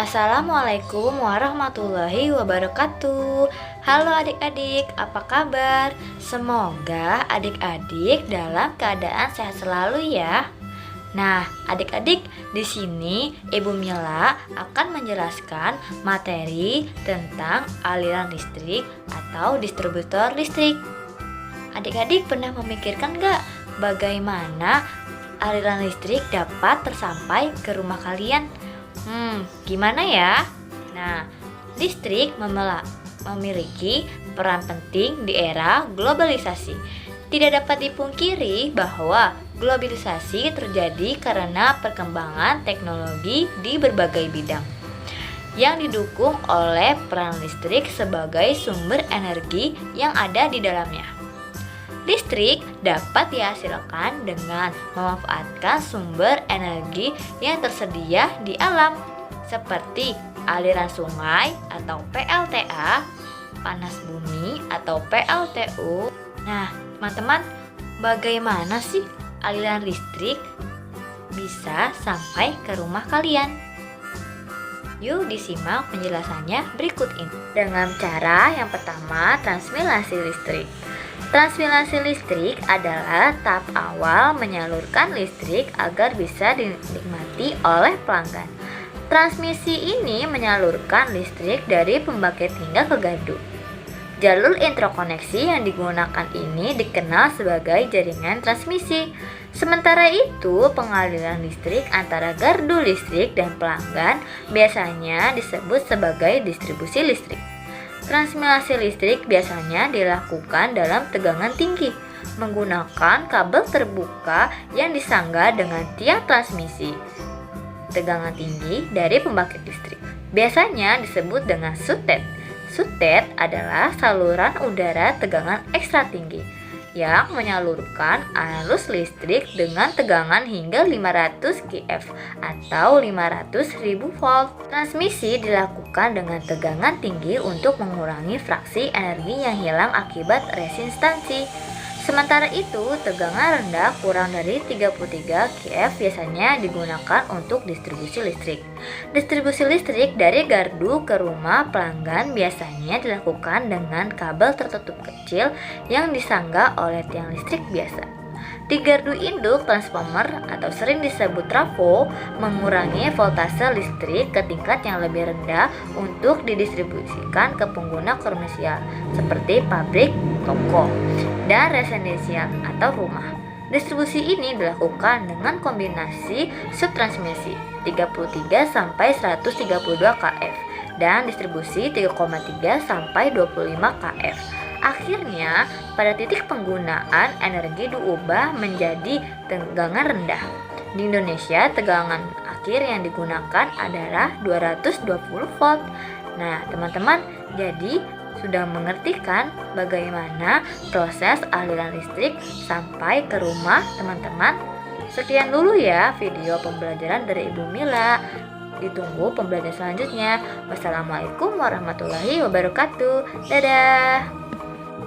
Assalamualaikum warahmatullahi wabarakatuh. Halo adik-adik, apa kabar? Semoga adik-adik dalam keadaan sehat selalu ya. Nah, adik-adik, di sini Ibu Mila akan menjelaskan materi tentang aliran listrik atau distributor listrik. Adik-adik pernah memikirkan nggak bagaimana aliran listrik dapat tersampai ke rumah kalian? Gimana ya? Nah, listrik memiliki peran penting di era globalisasi. Tidak dapat dipungkiri bahwa globalisasi terjadi karena perkembangan teknologi di berbagai bidang yang didukung oleh peran listrik sebagai sumber energi yang ada di dalamnya. Listrik dapat dihasilkan dengan memanfaatkan sumber energi yang tersedia di alam, seperti aliran sungai atau PLTA, panas bumi atau PLTU. Nah, teman-teman, bagaimana sih aliran listrik bisa sampai ke rumah kalian? Yuk disimak penjelasannya berikut ini. Dengan cara yang pertama, transmisi listrik. Transmisi listrik adalah tahap awal menyalurkan listrik agar bisa dinikmati oleh pelanggan. Transmisi ini menyalurkan listrik dari pembangkit hingga ke gardu. Jalur interkoneksi yang digunakan ini dikenal sebagai jaringan transmisi. Sementara itu, pengaliran listrik antara gardu listrik dan pelanggan biasanya disebut sebagai distribusi listrik. Transmisi listrik biasanya dilakukan dalam tegangan tinggi menggunakan kabel terbuka yang disangga dengan tiang transmisi tegangan tinggi dari pembangkit listrik. Biasanya disebut dengan sutet. Sutet adalah saluran udara tegangan ekstra tinggi yang menyalurkan arus listrik dengan tegangan hingga 500 kV atau 500.000 volt. Transmisi dilakukan dengan tegangan tinggi untuk mengurangi fraksi energi yang hilang akibat resistansi. Sementara itu, tegangan rendah kurang dari 33 kV biasanya digunakan untuk distribusi listrik. Distribusi listrik dari gardu ke rumah pelanggan biasanya dilakukan dengan kabel tertutup kecil yang disangga oleh tiang listrik biasa. Di gardu induk transformer atau sering disebut trafo mengurangi voltase listrik ke tingkat yang lebih rendah untuk didistribusikan ke pengguna komersial seperti pabrik, toko, dan residensial atau rumah. Distribusi ini dilakukan dengan kombinasi subtransmisi 33 sampai 132 kV dan distribusi 3,3 sampai 25 kV. Akhirnya, pada titik penggunaan energi diubah menjadi tegangan rendah. Di Indonesia, tegangan akhir yang digunakan adalah 220 volt. Nah, teman-teman, jadi sudah mengerti kan bagaimana proses aliran listrik sampai ke rumah teman-teman? Sekian dulu ya video pembelajaran dari Ibu Mila. Ditunggu pembelajaran selanjutnya. Wassalamualaikum warahmatullahi wabarakatuh. Dadah.